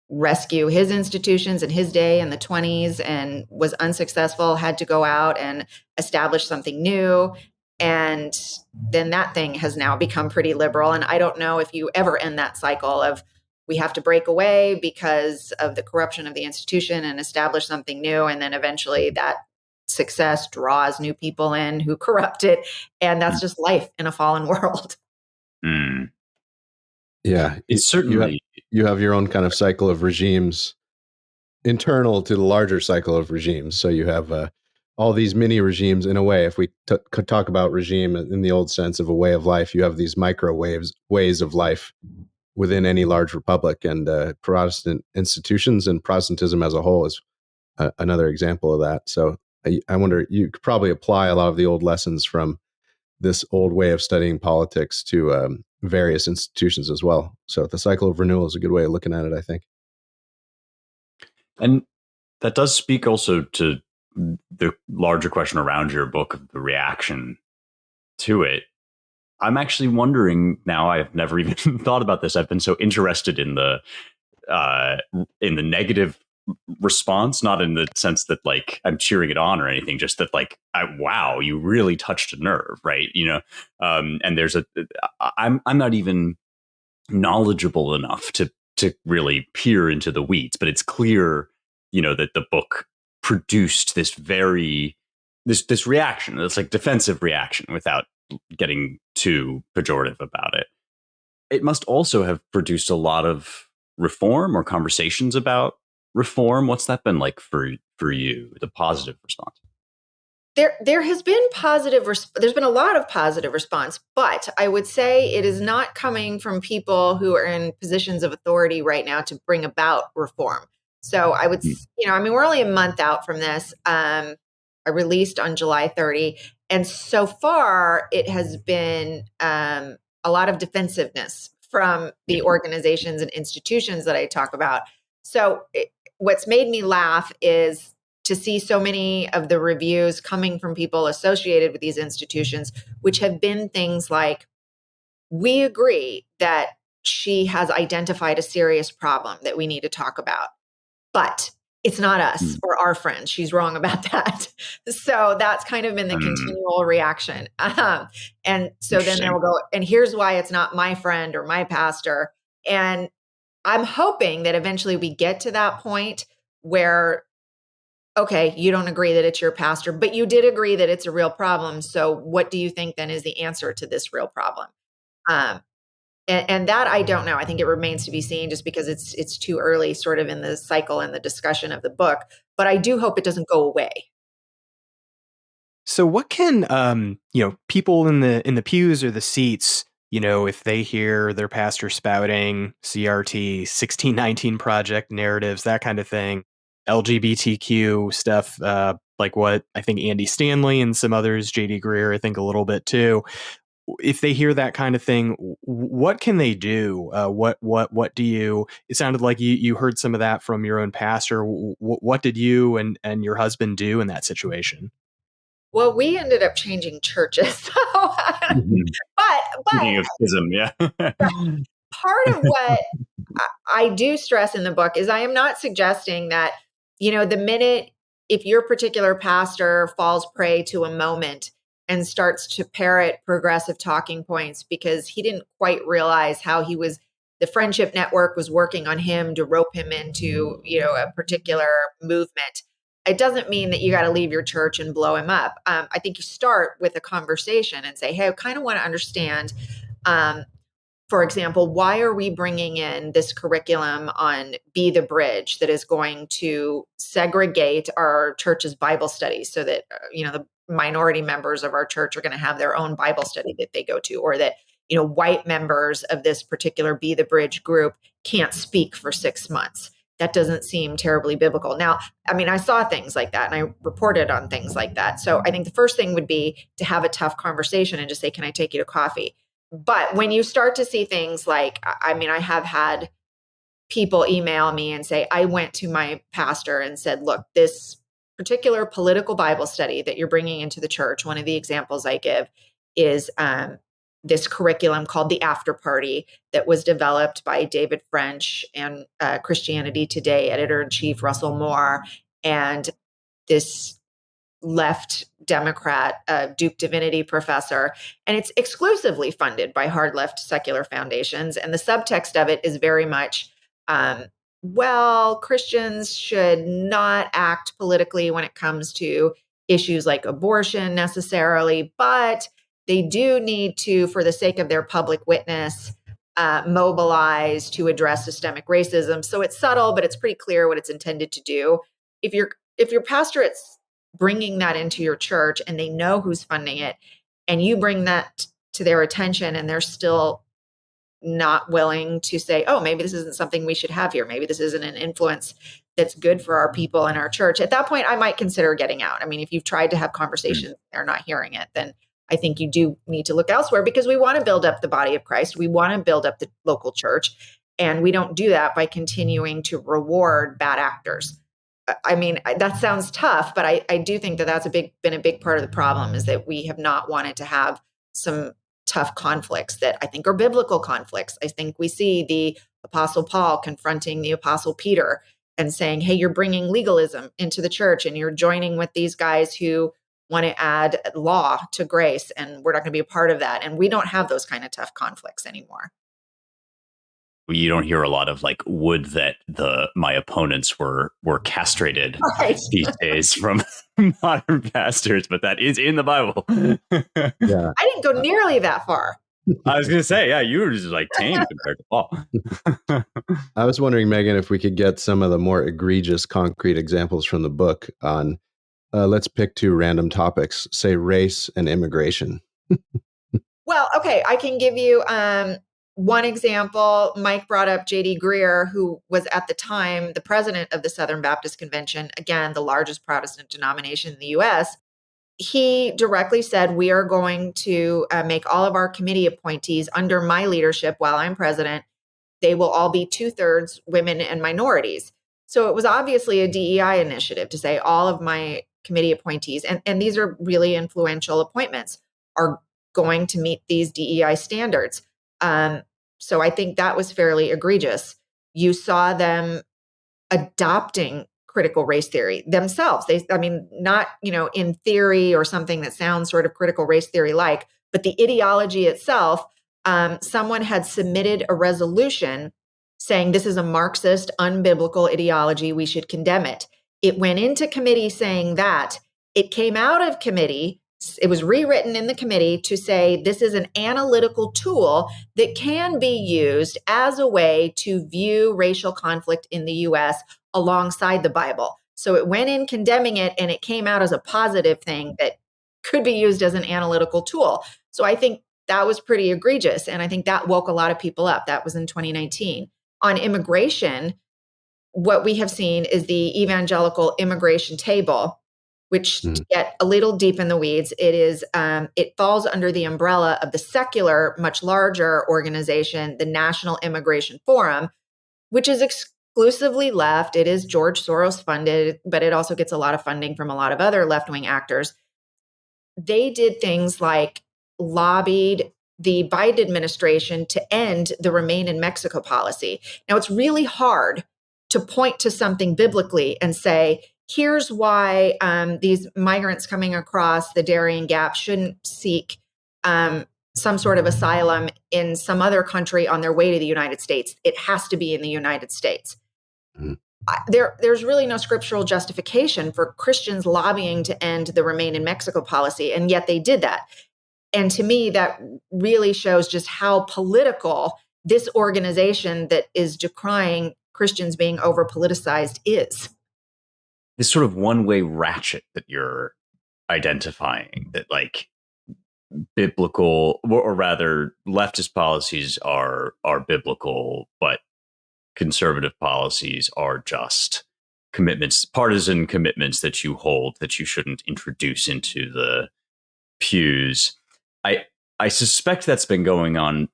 rescue his institutions in his day in the 20s and was unsuccessful, had to go out and establish something new. And then that thing has now become pretty liberal. And I don't know if you ever end that cycle of we have to break away because of the corruption of the institution and establish something new. And then eventually that success draws new people in who corrupt it. And that's just life in a fallen world.
Mm.
Yeah.
It's certainly...
You have your own kind of cycle of regimes internal to the larger cycle of regimes. So you have all these mini regimes in a way. If we could talk about regime in the old sense of a way of life, you have these ways of life within any large republic, and Protestant institutions and Protestantism as a whole is another example of that. So I wonder, you could probably apply a lot of the old lessons from this old way of studying politics to various institutions as well. So the cycle of renewal is a good way of looking at it, I think.
And that does speak also to the larger question around your book of the reaction to it. I'm actually wondering now, I've never even thought about this. I've been so interested in the negative response, not in the sense that like I'm cheering it on or anything, just that like, wow, you really touched a nerve, right? And there's I'm not even knowledgeable enough to really peer into the weeds, but it's clear, that the book produced this this reaction, this like defensive reaction without getting too pejorative about it. It must also have produced a lot of reform or conversations about reform. What's that been like for you, the positive response?
There has been there's been a lot of positive response, but I would say it is not coming from people who are in positions of authority right now to bring about reform. So I would, we're only a month out from this. I released on July 30. And so far it has been a lot of defensiveness from the organizations and institutions that I talk about. So what's made me laugh is to see so many of the reviews coming from people associated with these institutions, which have been things like, we agree that she has identified a serious problem that we need to talk about, but it's not us or our friends. She's wrong about that. So that's kind of been the continual reaction. And so then they will go, and here's why it's not my friend or my pastor. And I'm hoping that eventually we get to that point where, okay, you don't agree that it's your pastor, but you did agree that it's a real problem. So what do you think then is the answer to this real problem? And that I don't know. I think it remains to be seen, just because it's too early sort of in the cycle and the discussion of the book. But I do hope it doesn't go away.
So what can people in the pews or the seats, if they hear their pastor spouting CRT, 1619 project narratives, that kind of thing, LGBTQ stuff, like what I think Andy Stanley and some others, JD Greear, I think a little bit too. If they hear that kind of thing, what can they do? What do you? It sounded like you heard some of that from your own pastor. What did you and your husband do in that situation?
Well, we ended up changing churches.
Mhm.
but
Speaking of schism, yeah.
part of what I do stress in the book is I am not suggesting that, the minute if your particular pastor falls prey to a moment and starts to parrot progressive talking points because he didn't quite realize how the friendship network was working on him to rope him into, a particular movement. It doesn't mean that you got to leave your church and blow him up. I think you start with a conversation and say, hey, I kind of want to understand, for example, why are we bringing in this curriculum on Be the Bridge that is going to segregate our church's Bible studies so that, the minority members of our church are going to have their own Bible study that they go to, or that, white members of this particular Be the Bridge group can't speak for 6 months. That doesn't seem terribly biblical. Now, I mean, I saw things like that and I reported on things like that. So I think the first thing would be to have a tough conversation and just say, can I take you to coffee? But when you start to see things like, I mean, I have had people email me and say, I went to my pastor and said, look, this particular political Bible study that you're bringing into the church, one of the examples I give is this curriculum called the After Party that was developed by David French and Christianity Today editor-in-chief Russell Moore and this left Democrat, Duke Divinity professor, and it's exclusively funded by hard left secular foundations. And the subtext of it is very much, Christians should not act politically when it comes to issues like abortion necessarily, but they do need to, for the sake of their public witness, mobilize to address systemic racism. So it's subtle, but it's pretty clear what it's intended to do. If your pastorate's bringing that into your church and they know who's funding it and you bring that to their attention and they're still not willing to say, oh, maybe this isn't something we should have here. Maybe this isn't an influence that's good for our people in our church. At that point, I might consider getting out. I mean, if you've tried to have conversations, they're not hearing it, then I think you do need to look elsewhere because we want to build up the body of Christ. We want to build up the local church. And we don't do that by continuing to reward bad actors. I mean, that sounds tough, but I do think that that's been a big part of the problem is that we have not wanted to have some tough conflicts that I think are biblical conflicts. I think we see the Apostle Paul confronting the Apostle Peter and saying, hey, you're bringing legalism into the church and you're joining with these guys who want to add law to grace, and we're not going to be a part of that. And we don't have those kind of tough conflicts anymore.
You don't hear a lot of like, would that my opponents were castrated
Right.
these days from modern pastors, but that is in the Bible.
Yeah.
I didn't go nearly that far.
I was going to say, yeah, you were just like tame compared to Paul.
I was wondering, Megan, if we could get some of the more egregious, concrete examples from the book on, let's pick two random topics, say race and immigration.
Well, okay, I can give you one example. Mike brought up JD Greear, who was at the time the president of the Southern Baptist Convention, again, the largest Protestant denomination in the U.S. He directly said, we are going to make all of our committee appointees under my leadership while I'm president. They will all be 2/3 women and minorities. So it was obviously a DEI initiative to say all of my committee appointees, and these are really influential appointments, are going to meet these DEI standards. So I think that was fairly egregious. You saw them adopting critical race theory themselves. Not, in theory or something that sounds sort of critical race theory like, but the ideology itself, someone had submitted a resolution saying this is a Marxist, unbiblical ideology. We should condemn it. It went into committee saying that. It came out of committee. It was rewritten in the committee to say this is an analytical tool that can be used as a way to view racial conflict in the U.S. alongside the Bible. So it went in condemning it, and it came out as a positive thing that could be used as an analytical tool. So I think that was pretty egregious. And I think that woke a lot of people up. That was in 2019. On immigration, what we have seen is the Evangelical Immigration Table, which to get a little deep in the weeds, it falls under the umbrella of the secular, much larger organization, the National Immigration Forum, which is exclusively left. It is George Soros funded, but it also gets a lot of funding from a lot of other left-wing actors. They did things like lobbied the Biden administration to end the Remain in Mexico policy. Now, it's really hard to point to something biblically and say, here's why these migrants coming across the Darien Gap shouldn't seek some sort of asylum in some other country on their way to the United States. It has to be in the United States. There's really no scriptural justification for Christians lobbying to end the Remain in Mexico policy, and yet they did that. And to me, that really shows just how political this organization that is decrying Christians being over politicized is.
This sort of one-way ratchet that you're identifying, that like biblical, or rather leftist policies are biblical, but conservative policies are just commitments, partisan commitments that you hold that you shouldn't introduce into the pews. I suspect that's been going on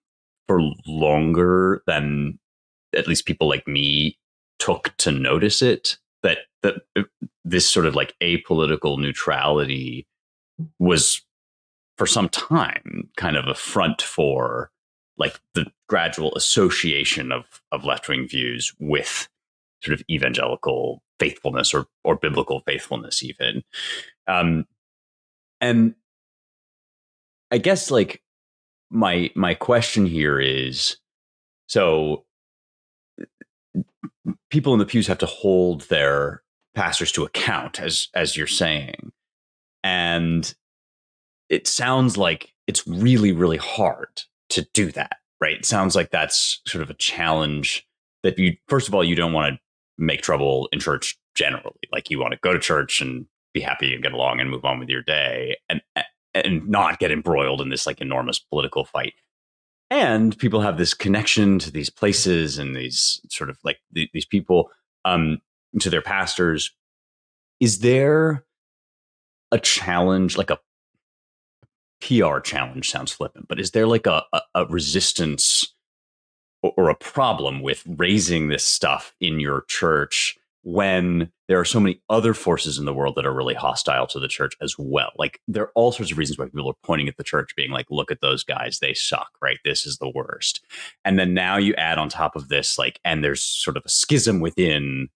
for longer than at least people like me took to notice it, that this sort of like apolitical neutrality was for some time kind of a front for like the gradual association of left-wing views with sort of evangelical faithfulness or biblical faithfulness even. And I guess like my question here is, so people in the pews have to hold their pastors to account, as you're saying. And it sounds like it's really, really hard to do that, right? It sounds like that's sort of a challenge that you, first of all, you don't want to make trouble in church generally. Like you want to go to church and be happy and get along and move on with your day and not get embroiled in this like enormous political fight. And people have this connection to these places and these sort of like these people, to their pastors. Is there a challenge, like a PR challenge sounds flippant, but is there like a resistance or a problem with raising this stuff in your church when there are so many other forces in the world that are really hostile to the church as well? Like there are all sorts of reasons why people are pointing at the church being like, look at those guys, they suck, right? This is the worst. And then now you add on top of this, like, and there's sort of a schism within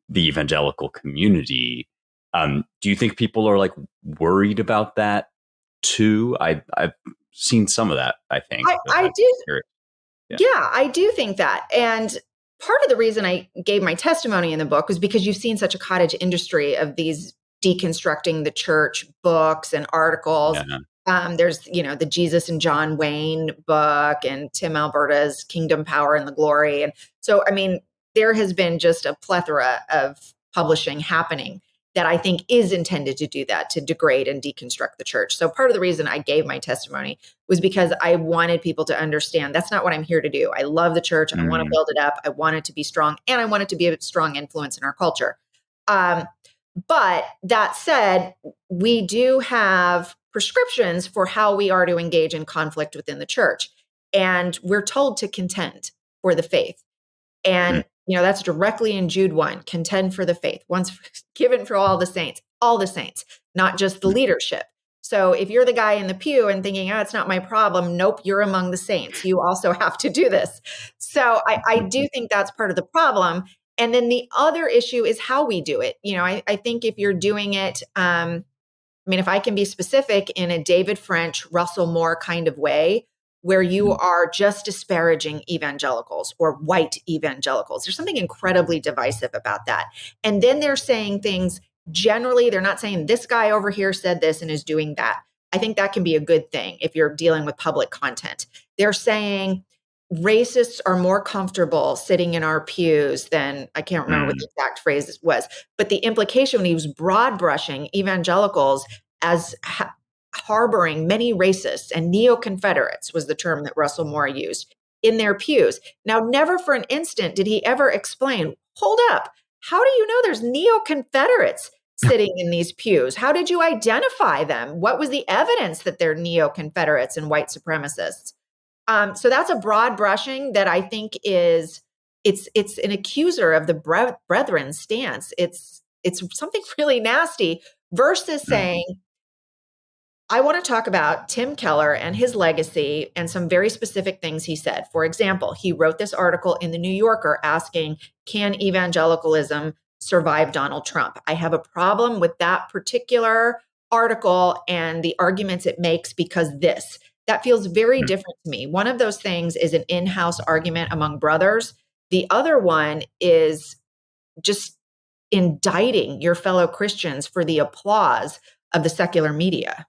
the evangelical community. Do you think people are like worried about that too? I've seen some of that, I think.
I do. Yeah, I do think that. And part of the reason I gave my testimony in the book was because you've seen such a cottage industry of these deconstructing the church books and articles. Yeah. There's, the Jesus and John Wayne book and Tim Alberta's Kingdom, Power, and the Glory. And so, I mean, there has been just a plethora of publishing happening that I think is intended to do that, to degrade and deconstruct the church. So part of the reason I gave my testimony was because I wanted people to understand that's not what I'm here to do. I love the church and I want to build it up. I want it to be strong and I want it to be a strong influence in our culture. But that said, we do have prescriptions for how we are to engage in conflict within the church. And we're told to contend for the faith. And that's directly in Jude 1, contend for the faith, once given for all the saints, not just the leadership. So if you're the guy in the pew and thinking, it's not my problem, nope, you're among the saints. You also have to do this. So I do think that's part of the problem. And then the other issue is how we do it. I think if you're doing it, if I can be specific, in a David French, Russell Moore kind of way, where you are just disparaging evangelicals or white evangelicals. There's something incredibly divisive about that. And then they're saying things, generally, they're not saying this guy over here said this and is doing that. I think that can be a good thing if you're dealing with public content. They're saying racists are more comfortable sitting in our pews than, I can't remember what the exact phrase was, but the implication when he was broad brushing evangelicals as harboring many racists, and neo-Confederates was the term that Russell Moore used, in their pews. Now, never for an instant did he ever explain, hold up, how do you know there's neo-Confederates sitting in these pews? How did you identify them? What was the evidence that they're neo-Confederates and white supremacists? So that's a broad brushing that I think it's an accuser of the brethren stance. It's something really nasty versus saying, I want to talk about Tim Keller and his legacy and some very specific things he said. For example, he wrote this article in the New Yorker asking, can evangelicalism survive Donald Trump? I have a problem with that particular article and the arguments it makes because that feels very different to me. One of those things is an in-house argument among brothers. The other one is just indicting your fellow Christians for the applause of the secular media.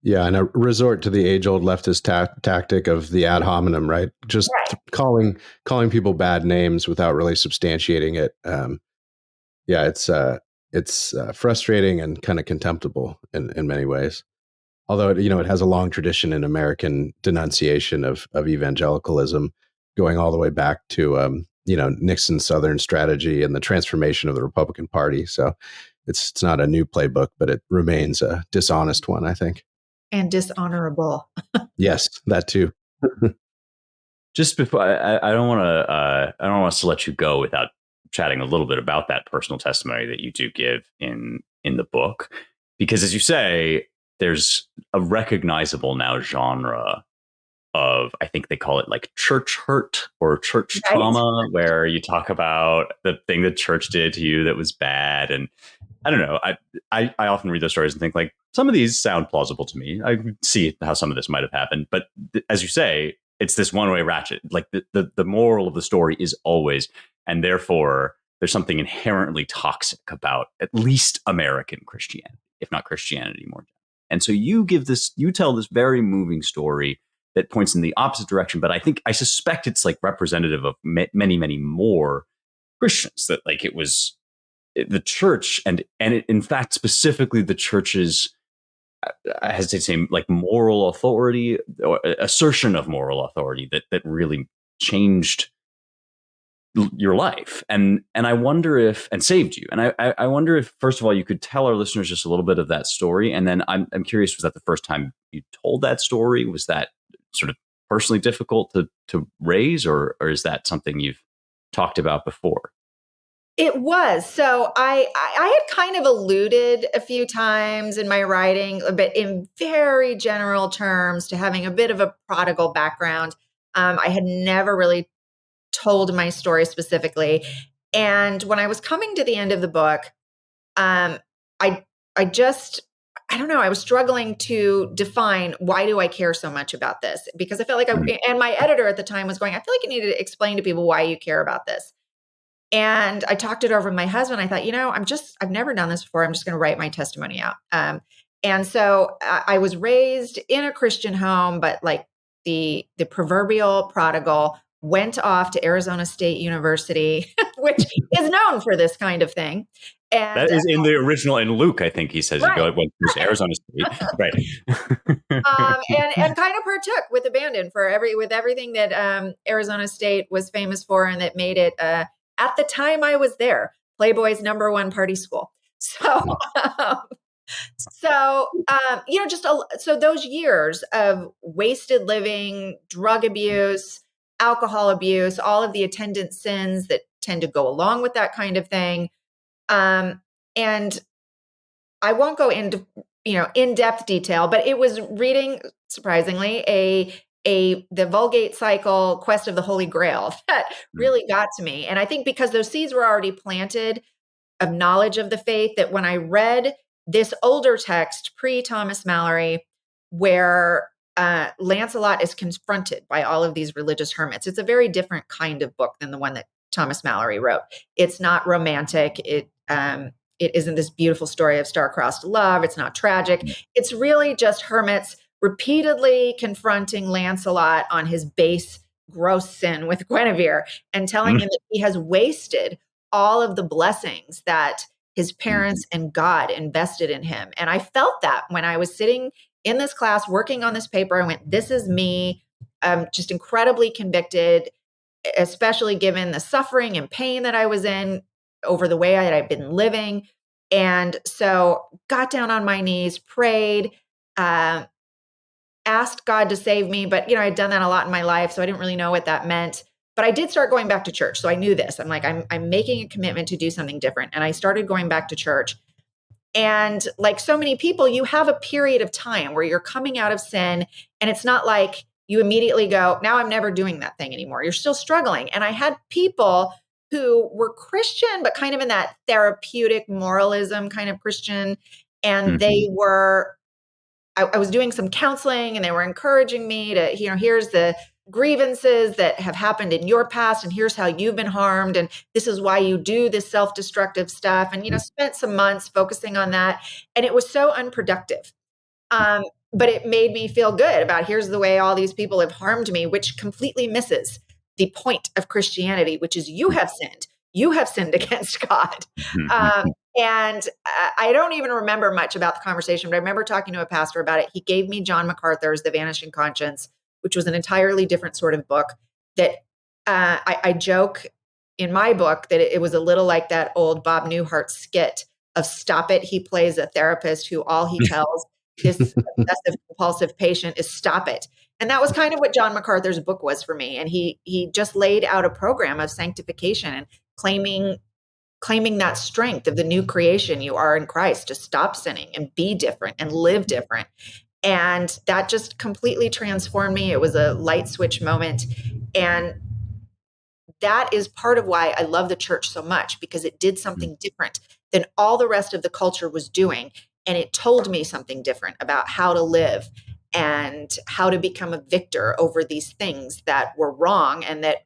Yeah, and a resort to the age-old leftist tactic of the ad hominem, right? Just calling people bad names without really substantiating it. It's frustrating and kind of contemptible in many ways. Although it has a long tradition in American denunciation of evangelicalism, going all the way back to Nixon's Southern strategy and the transformation of the Republican Party. So it's not a new playbook, but it remains a dishonest one, I think.
And dishonorable.
Yes, that too.
Just before, I don't want us to let you go without chatting a little bit about that personal testimony that you do give in the book, because as you say, there's a recognizable now genre of, I think they call it like church hurt or church trauma, where you talk about the thing that church did to you that was bad. And I don't know, I often read those stories and think like, some of these sound plausible to me. I see how some of this might have happened. But as you say, it's this one-way ratchet. Like the moral of the story is always, and therefore there's something inherently toxic about at least American Christianity, if not Christianity more. And so you tell this very moving story that points in the opposite direction. But I suspect it's like representative of many, many more Christians, that like it was the church and it, in fact, specifically the church's, I hesitate to say like moral authority or assertion of moral authority that really changed your life. And I wonder if, and saved you. And I wonder if, first of all, you could tell our listeners just a little bit of that story. And then I'm curious, was that the first time you told that story? Was that sort of personally difficult to raise, or is that something you've talked about before?
It was. So I had kind of alluded a few times in my writing, but in very general terms, to having a bit of a prodigal background. I had never really told my story specifically. And when I was coming to the end of the book, I don't know, I was struggling to define, why do I care so much about this? Because I felt like and my editor at the time was going, I feel like you need to explain to people why you care about this. And I talked it over with my husband. I thought, I've never done this before. I'm just going to write my testimony out. And so I was raised in a Christian home, but like the proverbial prodigal went off to Arizona State University, which is known for this kind of thing. And
that is in the original, in Luke, I think he says he went to Arizona State, right?
And kind of partook with abandon with everything that Arizona State was famous for, and that made it at the time I was there, Playboy's #1 party school. So, so those years of wasted living, drug abuse, alcohol abuse, all of the attendant sins that tend to go along with that kind of thing. And I won't go into, in-depth detail, but it was reading, surprisingly, the Vulgate cycle, Quest of the Holy Grail, that really got to me. And I think because those seeds were already planted of knowledge of the faith, that when I read this older text pre-Thomas Mallory, where Lancelot is confronted by all of these religious hermits, it's a very different kind of book than the one that Thomas Mallory wrote. It's not romantic. It isn't this beautiful story of star-crossed love. It's not tragic. It's really just hermits repeatedly confronting Lancelot on his base, gross sin with Guinevere, and telling him that he has wasted all of the blessings that his parents and God invested in him. And I felt that when I was sitting in this class working on this paper. I went, this is me. I'm just incredibly convicted, especially given the suffering and pain that I was in over the way that I've been living. And so got down on my knees, prayed, asked God to save me. But, I'd done that a lot in my life, so I didn't really know what that meant. But I did start going back to church. So I knew this. I'm like, I'm making a commitment to do something different. And I started going back to church. And like so many people, you have a period of time where you're coming out of sin. And it's not like you immediately go, now I'm never doing that thing anymore. You're still struggling. And I had people who were Christian, but kind of in that therapeutic moralism kind of Christian. And they were, I was doing some counseling and they were encouraging me to, here's the grievances that have happened in your past, and here's how you've been harmed, and this is why you do this self-destructive stuff, and spent some months focusing on that, and it was so unproductive, but it made me feel good about here's the way all these people have harmed me, which completely misses the point of Christianity, which is you have sinned against God. And I don't even remember much about the conversation, but I remember talking to a pastor about it. He gave me John MacArthur's The Vanishing Conscience, which was an entirely different sort of book that I joke in my book that it was a little like that old Bob Newhart skit of Stop It. He plays a therapist who all he tells this obsessive compulsive patient is stop it. And that was kind of what John MacArthur's book was for me. And he just laid out a program of sanctification and claiming that strength of the new creation you are in Christ to stop sinning and be different and live different. And that just completely transformed me. It was a light switch moment. And that is part of why I love the church so much, because it did something different than all the rest of the culture was doing. And it told me something different about how to live and how to become a victor over these things that were wrong and that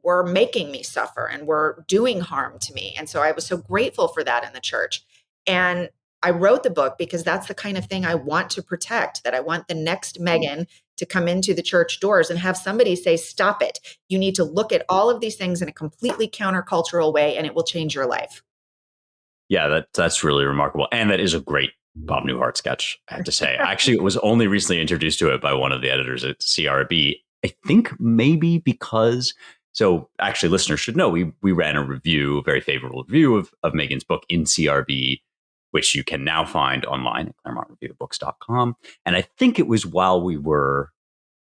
were making me suffer and were doing harm to me. And so I was so grateful for that in the church. And I wrote the book because that's the kind of thing I want to protect, that I want the next Megan to come into the church doors and have somebody say, stop it. You need to look at all of these things in a completely countercultural way, and it will change your life.
Yeah, that's really remarkable. And that is a great Bob Newhart sketch, I have to say. Actually, it was only recently introduced to it by one of the editors at CRB. I think maybe because, so actually listeners should know, we ran a review, a very favorable review of Megan's book in CRB, which you can now find online at ClaremontReviewBooks.com. And I think it was while we were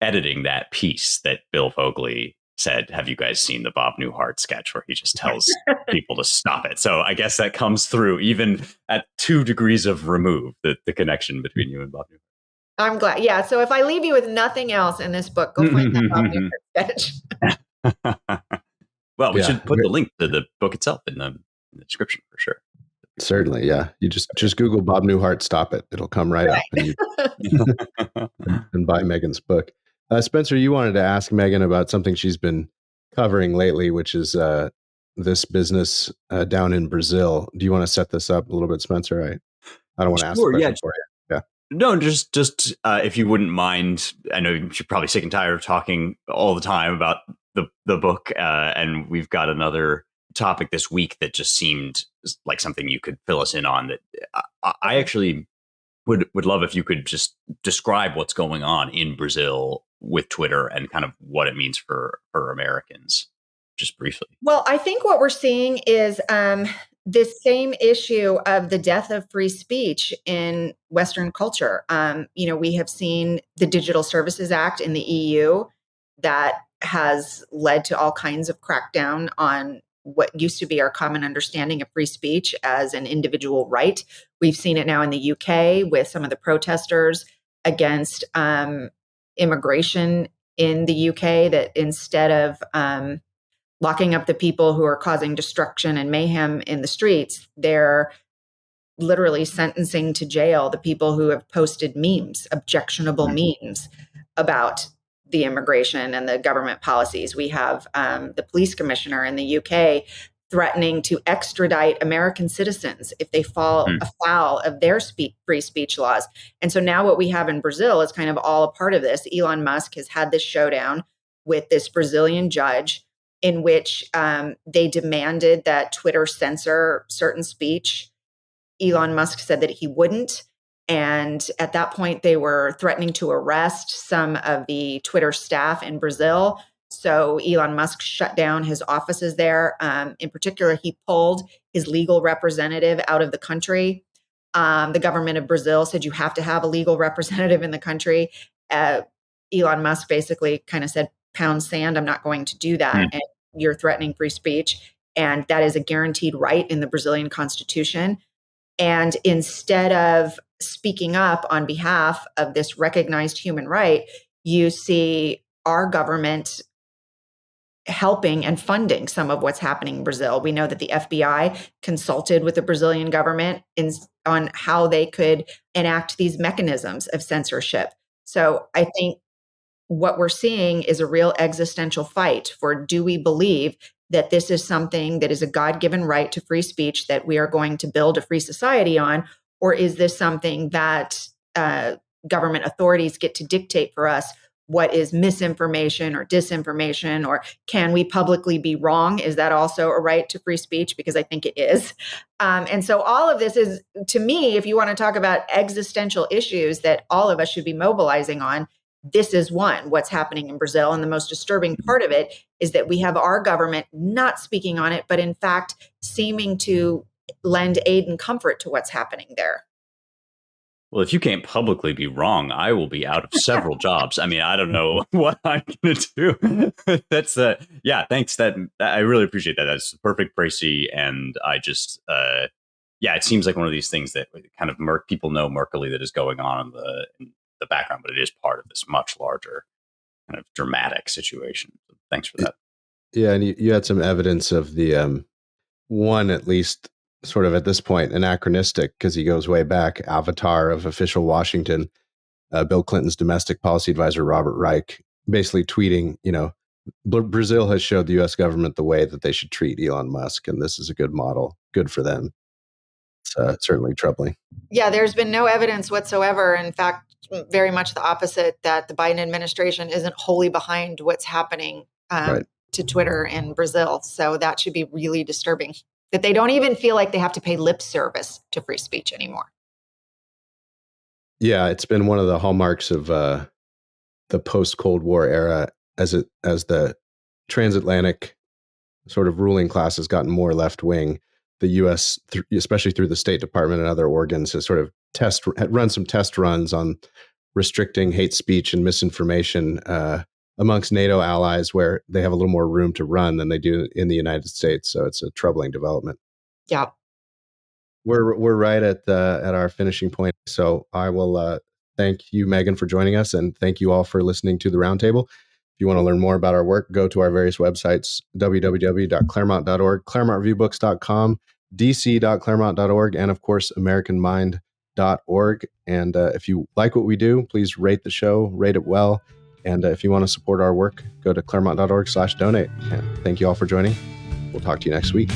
editing that piece that Bill Fogley said, have you guys seen the Bob Newhart sketch where he just tells people to stop it? So I guess that comes through even at 2 degrees of remove, the connection between you and Bob Newhart.
I'm glad. Yeah. So if I leave you with nothing else in this book, go find that Bob Newhart sketch.
Well, we should put the link to the book itself in the description for sure.
Certainly, yeah. You just Google Bob Newhart, stop it. It'll come right up and and buy Megan's book. Spencer, you wanted to ask Megan about something she's been covering lately, which is this business down in Brazil. Do you want to set this up a little bit, Spencer? I don't want to ask the question for you. Yeah.
No, just if you wouldn't mind, I know you're probably sick and tired of talking all the time about the book, and we've got another topic this week that just seemed like something you could fill us in on. That I actually would love if you could just describe what's going on in Brazil with Twitter and kind of what it means for Americans, just briefly.
Well, I think what we're seeing is this same issue of the death of free speech in Western culture. We have seen the Digital Services Act in the EU that has led to all kinds of crackdown on what used to be our common understanding of free speech as an individual right. We've seen it now in the UK with some of the protesters against immigration in the UK, that instead of locking up the people who are causing destruction and mayhem in the streets, they're literally sentencing to jail the people who have posted memes, objectionable memes about the immigration and the government policies. We have the police commissioner in the UK threatening to extradite American citizens if they fall afoul of their free speech laws. And so now what we have in Brazil is kind of all a part of this. Elon Musk has had this showdown with this Brazilian judge in which they demanded that Twitter censor certain speech Elon Musk said that he wouldn't. And at that point, they were threatening to arrest some of the Twitter staff in Brazil. So Elon Musk shut down his offices there. In particular, he pulled his legal representative out of the country. The government of Brazil said you have to have a legal representative in the country. Elon Musk basically kind of said, pound sand, I'm not going to do that. And you're threatening free speech. And that is a guaranteed right in the Brazilian constitution. And instead of speaking up on behalf of this recognized human right, you see our government helping and funding some of what's happening in Brazil. We know that the FBI consulted with the Brazilian government on how they could enact these mechanisms of censorship. So I think what we're seeing is a real existential fight for, do we believe that this is something that is a God-given right to free speech that we are going to build a free society on? Or is this something that government authorities get to dictate for us what is misinformation or disinformation? Or can we publicly be wrong? Is that also a right to free speech? Because I think it is. And so all of this is, to me, if you want to talk about existential issues that all of us should be mobilizing on, this is one, what's happening in Brazil. And the most disturbing part of it is that we have our government not speaking on it, but in fact, seeming to lend aid and comfort to what's happening there.
Well, if you can't publicly be wrong, I will be out of several jobs. I mean, I don't know what I'm going to do. That's yeah, thanks. I really appreciate that. That's perfect, Tracy. And I just, yeah, it seems like one of these things that kind of people know murkily that is going on in the background, but it is part of this much larger kind of dramatic situation. So thanks for that.
Yeah, and you had some evidence of the one, at least sort of at this point, anachronistic, because he goes way back, avatar of official Washington, Bill Clinton's domestic policy advisor, Robert Reich, basically tweeting, Brazil has showed the U.S. government the way that they should treat Elon Musk, and this is a good model, good for them. It's certainly troubling.
Yeah, there's been no evidence whatsoever. In fact, very much the opposite, that the Biden administration isn't wholly behind what's happening to Twitter in Brazil. So that should be really disturbing, that they don't even feel like they have to pay lip service to free speech anymore.
Yeah, it's been one of the hallmarks of the post-Cold War era, as the transatlantic sort of ruling class has gotten more left-wing. The U.S., especially through the State Department and other organs, has sort of run some test runs on restricting hate speech and misinformation amongst NATO allies, where they have a little more room to run than they do in the United States. So it's a troubling development.
Yeah,
we're right at our finishing point. So I will thank you, Megan, for joining us, and thank you all for listening to the Roundtable. If you want to learn more about our work, go to our various websites: www.claremont.org, claremontreviewbooks.com, dc.claremont.org, and of course, americanmind.org. And if you like what we do, please rate the show, rate it well. And if you want to support our work, go to claremont.org/donate. And thank you all for joining. We'll talk to you next week.